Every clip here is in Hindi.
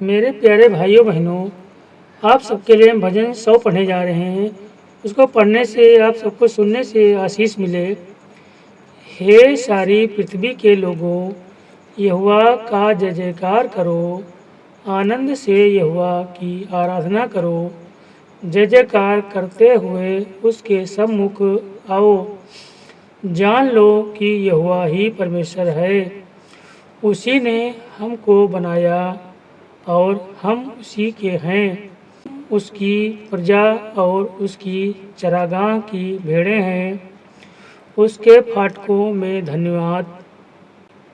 मेरे प्यारे भाइयों बहनों, आप सबके लिए हम भजन 100 पढ़ने जा रहे हैं। उसको पढ़ने से आप सबको सुनने से आशीष मिले। हे सारी पृथ्वी के लोगों, यहोवा का जय जयकार करो, आनंद से यहोवा की आराधना करो। जय जयकार करते हुए उसके सम्मुख आओ। जान लो कि यहोवा ही परमेश्वर है। उसी ने हमको बनाया और हम उसी के हैं। उसकी प्रजा और उसकी चरागाह की भेड़ें हैं। उसके फाटकों में धन्यवाद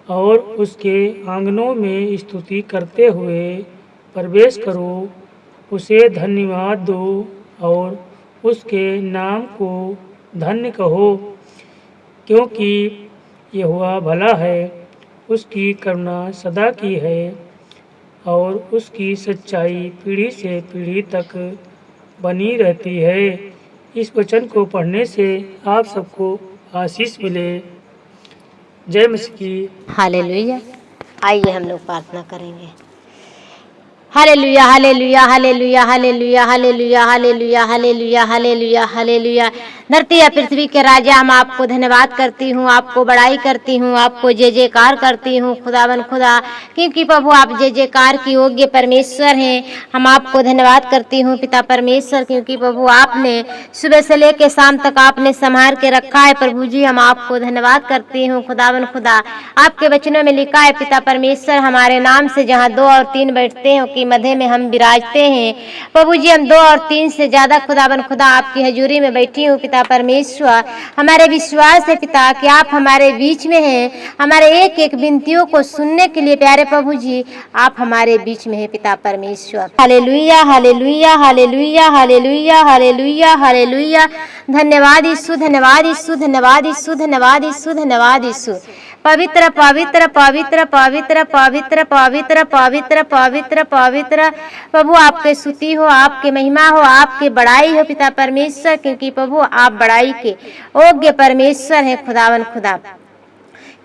और उसके आंगनों में स्तुति करते हुए प्रवेश करो। उसे धन्यवाद दो और उसके नाम को धन्य कहो, क्योंकि यहोवा भला है, उसकी करुणा सदा की है और उसकी सच्चाई पीढ़ी से पीढ़ी तक बनी रहती है। इस वचन को पढ़ने से आप सबको आशीष मिले। जय मसीह की। हालेलुया। आइए हम लोग प्रार्थना करेंगे। Hallelujah hallelujah hallelujah hallelujah hallelujah hallelujah hallelujah hallelujah hallelujah. धरती या पृथ्वी के राजा, हम आपको धन्यवाद करती हूँ, आपको बड़ाई करती हूँ, आपको जय जयकार करती हूँ खुदावन खुदा, क्योंकि प्रभु आप जय जयकार की योग्य परमेश्वर हैं। हम आपको धन्यवाद करती हूँ पिता परमेश्वर, क्योंकि प्रभु आपने सुबह से लेकर शाम तक आपने संभाल के रखा है। प्रभु जी हम आपको धन्यवाद करती हूँ खुदावन खुदा। आपके वचनों में लिखा है पिता परमेश्वर, हमारे नाम से जहाँ 2 और 3 बैठते हैं कि मध्य में हम विराजते हैं। प्रभु जी हम 2 और 3 से ज्यादा खुदावन खुदा आपकी हजूरी में बैठी हूँ पिता परमेश्वर। हमारे विश्वास है पिता कि आप हमारे बीच में हैं। हमारे एक एक विनतियों को सुनने के लिए प्यारे प्रभु जी आप हमारे बीच में हैं पिता परमेश्वर। Hallelujah hallelujah hallelujah hallelujah hallelujah hallelujah. धन्यवाद यीशु, धन्यवाद यीशु, धन्यवाद यीशु, धन्यवाद यीशु, धन्यवाद यीशु। पवित्र पवित्र पवित्र पवित्र पवित्र पवित्र पवित्र पवित्र पवित्र प्रभु आपके स्तुति हो, आपके महिमा हो, आपके बड़ाई हो पिता परमेश्वर, क्योंकि प्रभु आप बड़ाई के योग्य परमेश्वर है खुदावन खुदा।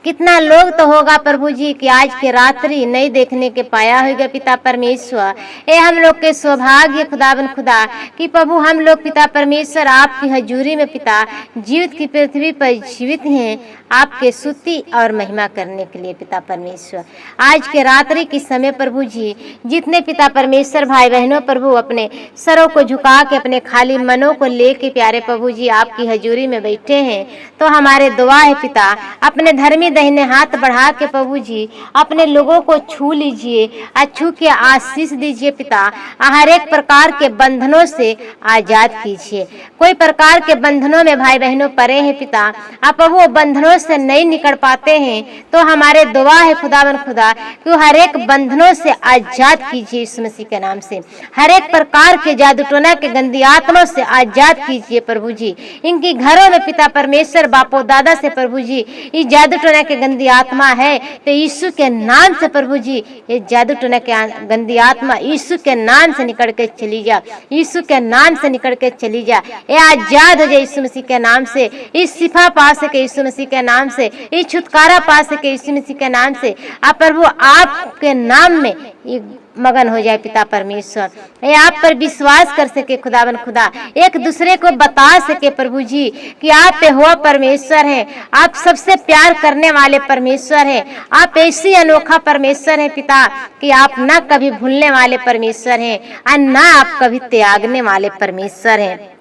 कितना लोग तो होगा प्रभु जी कि आज के रात्रि नहीं देखने के पाया होगा पिता परमेश्वर। ये हम लोग के सौभाग्य खुदावन खुदा कि प्रभु हम लोग पिता परमेश्वर आपकी हजूरी में पिता जीवित की पृथ्वी पर जीवित हैं, आपके स्तुति और महिमा करने के लिए पिता परमेश्वर। आज के रात्रि के समय प्रभु जी जितने पिता परमेश्वर भाई बहनों प्रभु अपने सरों को झुका के अपने खाली मनों को लेके प्यारे प्रभु जी आपकी हजूरी में बैठे हैं, तो हमारे दुआ है पिता अपने धर्मी दाहिने हाथ बढ़ा के प्रभु जी अपने लोगों को छू लीजिए, छू के आशीष दीजिए पिता। हर एक प्रकार के बंधनों से आजाद कीजिए। कोई प्रकार के बंधनों में भाई बहनों पड़े हैं पिता, आप वो बंधनों से नहीं निकल पाते हैं, तो हमारे दुआ है खुदावन खुदा कि हर एक बंधनों से आजाद कीजिए यीशु मसीह के नाम से। हर एक प्रकार के जादू टोना के गंदी आत्माओं से आजाद कीजिए प्रभु जी। इनकी घरों में पिता परमेश्वर बापो दादा से प्रभु जी ये जादू टोना के गंदी आत्मा है, तो यीशु के नाम से प्रभु जी ये जादू टोना के गंदी आत्मा यीशु के नाम से निकल के चली जा, यीशु के नाम से निकल के चली जा। ये आजाद हो जाए यीशु मसीह के नाम से। इस शिफा पा सके यीशु मसीह के नाम से, ये छुटकारा पा सके यीशु मसीह के नाम से। आप प्रभु आपके नाम में ये मगन हो जाए पिता परमेश्वर। ये आप पर विश्वास कर सके खुदावन खुदा, एक दूसरे को बता सके प्रभु जी कि आप हुआ परमेश्वर है, आप सबसे प्यार करने वाले परमेश्वर है, आप ऐसी अनोखा परमेश्वर है पिता कि आप ना कभी भूलने वाले परमेश्वर हैं और ना आप कभी त्यागने वाले परमेश्वर हैं।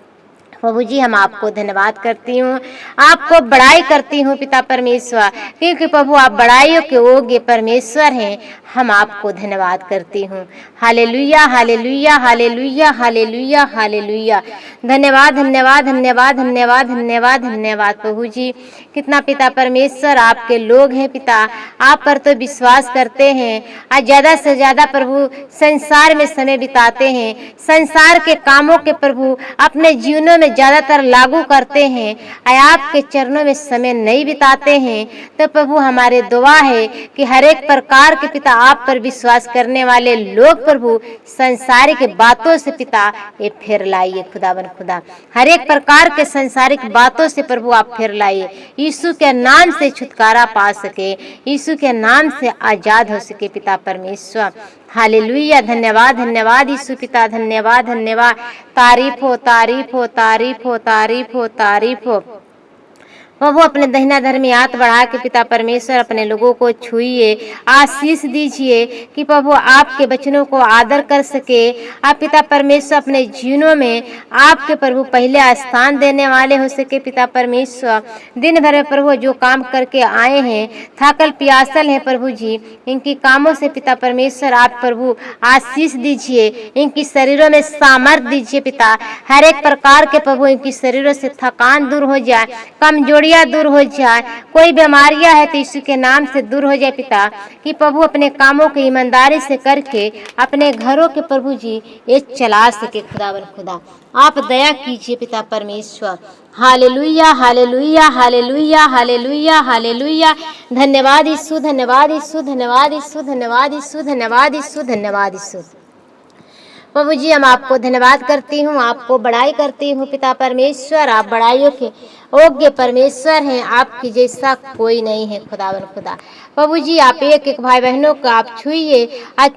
प्रभु जी हम आपको धन्यवाद करती हूँ, आपको बड़ाई करती हूँ पिता परमेश्वर, क्योंकि प्रभु आप बड़ाइयों के योग्य परमेश्वर हैं। हम आपको धन्यवाद करती हूँ। Hallelujah hallelujah hallelujah hallelujah hallelujah. धन्यवाद धन्यवाद धन्यवाद धन्यवाद धन्यवाद धन्यवाद प्रभु जी। कितना पिता परमेश्वर आपके लोग हैं पिता, आप पर तो विश्वास करते हैं और ज़्यादा से ज़्यादा प्रभु संसार में समय बिताते हैं, संसार के कामों के प्रभु अपने जीवनों में ज़्यादातर लागू करते हैं और आपके चरणों में समय नहीं बिताते हैं। तो प्रभु हमारे दुआ है कि हर एक प्रकार के पिता आप पर विश्वास करने वाले लोग प्रभु संसारिक बातों से पिता ये फेर लाइए खुदावन खुदा। हर एक प्रकार के संसारिक बातों से प्रभु आप फेर लाइए, यीशु के नाम से छुटकारा पा सके, यीशु के नाम से आजाद हो सके पिता परमेश्वर। हालेलुया। धन्यवाद धन्यवाद यीशु पिता, धन्यवाद धन्यवाद। तारीफ हो तारीफ हो तारीफ हो तारीफ हो तारीफ हो। प्रभु अपने दहिना धर्मी हाथ बढ़ा के पिता परमेश्वर अपने लोगों को छुइए, आशीष दीजिए कि प्रभु आपके वचनों को आदर कर सके। आप पिता परमेश्वर अपने जीवनों में आपके प्रभु पहले स्थान देने वाले हो सके। पिता परमेश्वर दिन भर में प्रभु जो काम करके आए हैं, थाकल प्यासल हैं प्रभु जी, इनकी कामों से पिता परमेश्वर आप प्रभु आशीष दीजिए, इनकी शरीरों में सामर्थ दीजिए पिता। हर एक प्रकार के प्रभु इनकी शरीरों से थकान दूर हो जाए, कमजोरियां दूर हो जाए, कोई बीमारियां है तो यीशु के नाम से दूर हो जाए पिता। कि प्रभु अपने कामों की ईमानदारी से करके अपने घरों के प्रभु जी ये चला सके। खुदावन खुदा आप दया कीजिए पिता परमेश्वर। Hallelujah hallelujah hallelujah hallelujah hallelujah. धन्यवाद यीशु, धन्यवाद यीशु, धन्यवाद यीशु, धन्यवाद यीशु, धन्यवाद यीशु, धन्यवाद यीशु। प्रभु जी हम आपको धन्यवाद करती हूँ, आपको बड़ाई करती हूँ पिता परमेश्वर। आप बड़ाइयों के योग्य परमेश्वर हैं, आपकी जैसा कोई नहीं है खुदावन खुदा। प्रभु जी आप एक एक भाई बहनों को आप छुइए,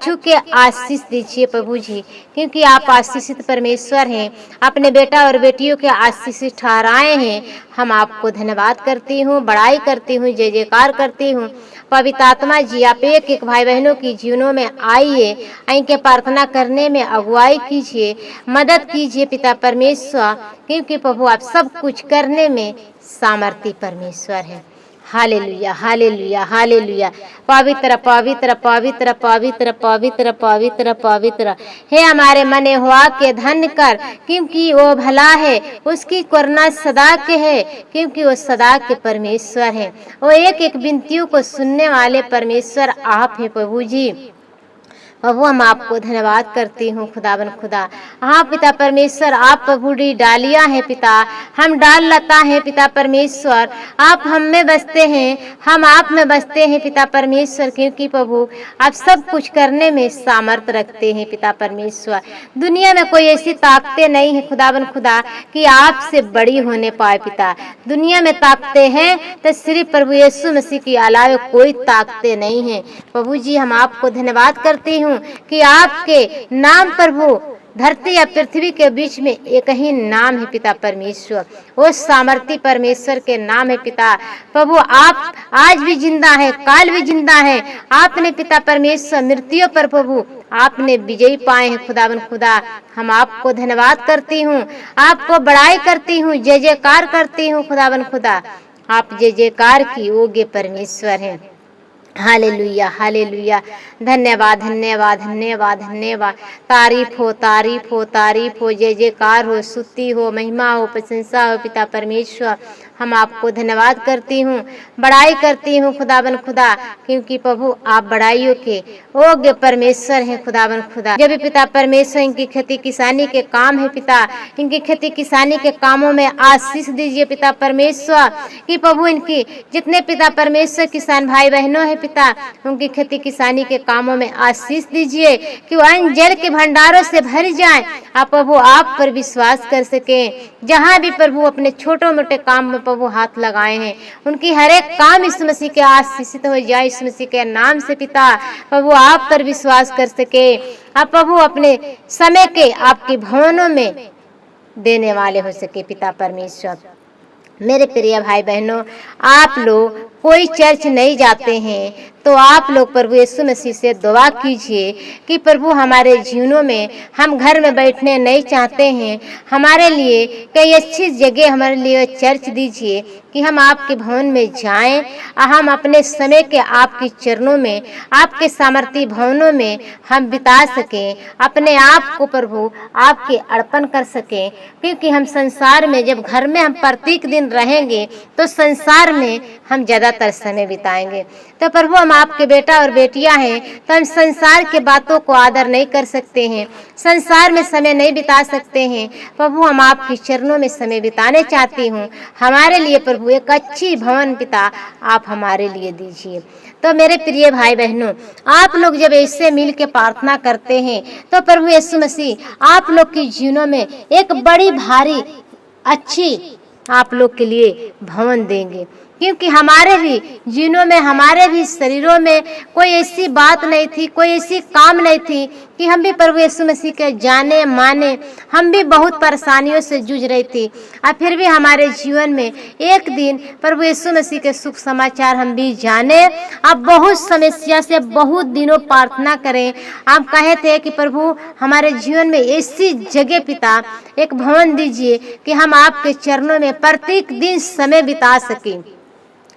छू के आशीष दीजिए प्रभु जी, क्योंकि आप आशीषित परमेश्वर हैं, अपने बेटा और बेटियों के आशीषित ठहराए हैं। हम आपको धन्यवाद करती हूँ, बड़ाई करती हूँ, जय जयकार करती हूँ। पवित्र आत्मा जी आप एक एक भाई बहनों की जीवनों में आइए, इनके प्रार्थना करने में अगुवाई कीजिए, मदद कीजिए पिता परमेश्वर, क्योंकि प्रभु आप सब कुछ करने में सामर्थी परमेश्वर है। Hallelujah hallelujah hallelujah. पवित्र पवित्र पवित्र पवित्र पवित्र पवित्र पवित्र हे हमारे मने हुआ के धन्य कर, क्योंकि वो भला है, उसकी करुणा सदा के है, क्योंकि वो सदा के परमेश्वर है। वो एक एक विनतियों को सुनने वाले परमेश्वर आप है प्रभु जी। प्रभु हम आपको धन्यवाद करती हूँ खुदावन खुदा। हाँ पिता परमेश्वर आप प्रभु डालियाँ हैं पिता, हम डाल लता हैं पिता परमेश्वर। आप हम में बसते हैं, हम आप में बसते हैं पिता परमेश्वर, क्योंकि प्रभु आप सब कुछ करने में सामर्थ रखते हैं पिता परमेश्वर। दुनिया में कोई ऐसी ताकतें नहीं है खुदावन खुदा कि आपसे बड़ी होने पाए पिता। दुनिया में ताकतें हैं तो सिर्फ प्रभु यीशु मसीह की अलावा कोई ताकतें नहीं है। प्रभु जी हम आपको धन्यवाद करती हूँ कि आपके नाम प्रभु धरती या पृथ्वी के बीच में एक ही नाम है पिता परमेश्वर, वो सामर्थी परमेश्वर के नाम है पिता। प्रभु आप आज भी जिंदा है, काल भी जिंदा है। आपने पिता परमेश्वर मृत्यु पर प्रभु आपने विजयी पाए हैं खुदावन खुदा। हम आपको धन्यवाद करती हूँ, आपको बड़ाई करती हूँ, जय जयकार करती हूँ खुदावन खुदा। आप जय जयकार की योग्य परमेश्वर हैं। Hallelujah hallelujah. धन्यवाद धन्यवाद धन्यवाद धन्यवाद। तारीफ हो तारीफ हो तारीफ हो, जय जयकार हो, स्तुति हो, महिमा हो, प्रशंसा हो पिता परमेश्वर। हम आपको धन्यवाद करती हूँ, बड़ाई करती हूँ खुदावन खुदा, क्योंकि प्रभु आप बड़ाइयों के योग्य परमेश्वर हैं खुदावन खुदा। जब भी पिता परमेश्वर इनकी खेती किसानी के काम है पिता, इनकी खेती किसानी के कामों में आशीष दीजिए पिता परमेश्वर। कि प्रभु इनकी जितने पिता परमेश्वर किसान भाई बहनों है पिता, उनकी खेती किसानी के कामों में आशीष दीजिए कि वो अन्न जल के भंडारों से भर जाए। आप प्रभु आप पर विश्वास कर सके। जहाँ भी प्रभु अपने छोटे मोटे काम में प्रभु हाथ लगाए हैं, उनकी हर एक काम यीशु मसीह के आशीषित हो जाए यीशु मसीह के नाम से पिता। प्रभु आप पर विश्वास कर सके। आप प्रभु अपने समय के आपके भवनों में देने वाले हो सके पिता परमेश्वर। मेरे प्रिय भाई बहनों, आप लोग कोई चर्च नहीं जाते हैं तो आप लोग प्रभु यीशु मसीह से दुआ कीजिए कि प्रभु हमारे जीवनों में, हम घर में बैठने नहीं चाहते हैं, हमारे लिए कई अच्छी जगह हमारे लिए चर्च दीजिए कि हम आपके भवन में जाएं और हम अपने समय के आपके चरणों में, आपके सामर्थी भवनों में हम बिता सकें, अपने आप को प्रभु आपके अर्पण कर सकें। क्योंकि हम संसार में जब घर में हम प्रत्येक दिन रहेंगे तो संसार में हम ज़्यादातर समय बिताएंगे। तो प्रभु हम आपके बेटा और बेटियां हैं तो हम संसार के बातों को आदर नहीं कर सकते हैं, संसार में समय नहीं बिता सकते हैं। प्रभु हम आपके चरणों में समय बिताने चाहती हूँ। हमारे लिए प्रभु एक अच्छी भवन पिता आप हमारे लिए दीजिए। तो मेरे प्रिय भाई बहनों, आप लोग जब ऐसे मिल के प्रार्थना करते हैं तो प्रभु यीशु मसीह आप लोग के जीवनों में एक बड़ी भारी अच्छी आप लोग के लिए भवन देंगे। क्योंकि हमारे भी जीनों में, हमारे भी शरीरों में कोई ऐसी बात नहीं थी, कोई ऐसी काम नहीं थी कि हम भी प्रभु यीशु मसीह के जाने माने। हम भी बहुत परेशानियों से जूझ रही थी और फिर भी हमारे जीवन में एक दिन प्रभु यीशु मसीह के सुख समाचार हम भी जाने। अब बहुत समस्या से बहुत दिनों प्रार्थना करें। आप कहे थे कि प्रभु हमारे जीवन में ऐसी जगह पिता एक भवन दीजिए कि हम आपके चरणों में प्रत्येक दिन समय बिता सकें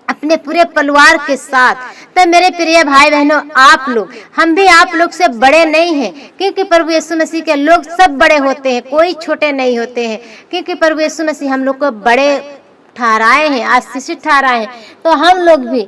अपने पूरे परिवार के साथ। तो मेरे प्रिय भाई बहनों, आप लोग, हम भी आप लोग से बड़े नहीं हैं, क्योंकि प्रभु यीशु मसीह के लोग सब बड़े होते हैं, कोई छोटे नहीं होते हैं, क्योंकि प्रभु यीशु मसीह हम लोग को बड़े ठहराए हैं, आशीषित ठहराए हैं। तो हम लोग भी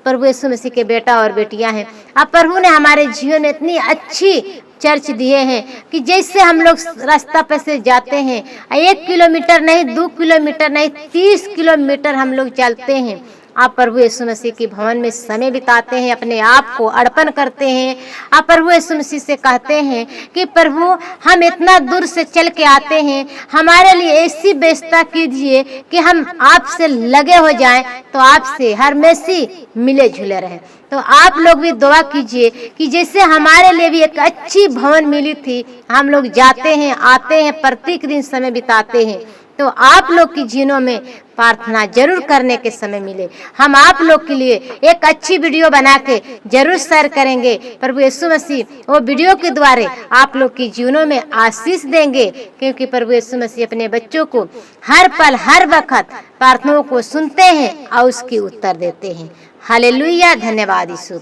प्रभु यीशु मसीह के बेटा और बेटियां हैं। अब प्रभु ने हमारे जीवन में इतनी अच्छी चर्च दिए हैं कि जैसे हम लोग रास्ता पे से जाते हैं, 1 किलोमीटर नहीं, 2 किलोमीटर नहीं, 30 किलोमीटर हम लोग चलते हैं। आप प्रभु यीशु मसीह की भवन में समय बिताते हैं, अपने आप को अर्पण करते हैं। आप प्रभु यीशु मसीह से कहते हैं कि प्रभु हम इतना दूर से चल के आते हैं, हमारे लिए ऐसी व्यवस्था कीजिए कि हम आपसे लगे हो जाएं, तो आपसे हमेशा मिले जुले रहें। तो आप लोग भी दुआ कीजिए कि जैसे हमारे लिए भी एक अच्छी भवन मिली थी, हम लोग जाते हैं, आते हैं, प्रत्येक दिन समय बिताते हैं, तो आप लोग की जीनों में प्रार्थना जरूर करने के समय मिले। हम आप लोग के लिए एक अच्छी वीडियो बना के जरूर शेयर करेंगे। प्रभु यीशु मसीह वो वीडियो के द्वारा आप लोग की जीवनों में आशीष देंगे, क्योंकि प्रभु यीशु मसीह अपने बच्चों को हर पल हर वक्त प्रार्थनाओं को सुनते हैं और उसकी उत्तर देते हैं। हालेलुया, धन्यवाद यीशु।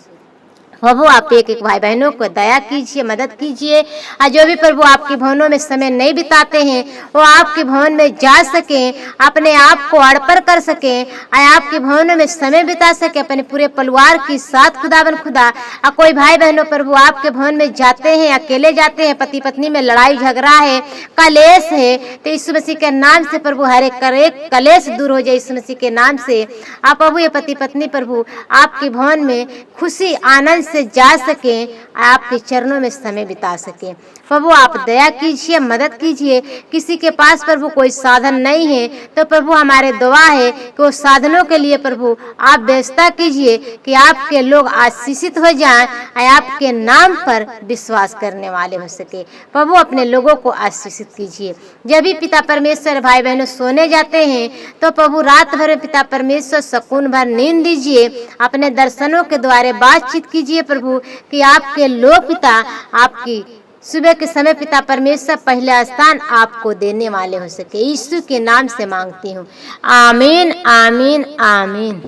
प्रभु आप एक एक भाई बहनों को दया कीजिए, मदद कीजिए, और जो भी प्रभु आपके भवनों में समय नहीं बिताते हैं वो आपके भवन में जा सकें, अपने आप को अर्पण कर सकें और आपके भवनों में समय बिता सके अपने पूरे परिवार के साथ। खुदावन खुदा, और कोई भाई बहनों प्रभु आपके भवन में जाते हैं, अकेले जाते हैं, पति पत्नी में लड़ाई झगड़ा है, कलेश है, तो यीशु मसीह के नाम से प्रभु हर एक कलेश दूर हो जाए यीशु मसीह के नाम से। आप प्रभु ये पति पत्नी प्रभु आपके भवन में खुशी आनंद से जा सके, आपके चरणों में समय बिता सके। प्रभु आप दया कीजिए, मदद कीजिए। किसी के पास प्रभु कोई साधन नहीं है तो प्रभु हमारे दुआ है कि वो साधनों के लिए प्रभु आप व्यवस्था कीजिए कि आपके लोग आशीषित हो जाएं और आपके नाम पर विश्वास करने वाले हो सके। प्रभु अपने लोगों को आशीषित कीजिए। जब भी पिता परमेश्वर भाई बहनों सोने जाते हैं तो प्रभु रात भर में पिता परमेश्वर सुकून भर नींद दीजिए, अपने दर्शनों के द्वारा बातचीत कीजिए प्रभु कि आपके लोग पिता आपकी सुबह के समय पिता परमेश्वर पहला स्थान आपको देने वाले हो सके। यीशु के नाम से मांगती हूँ, आमीन आमीन आमीन।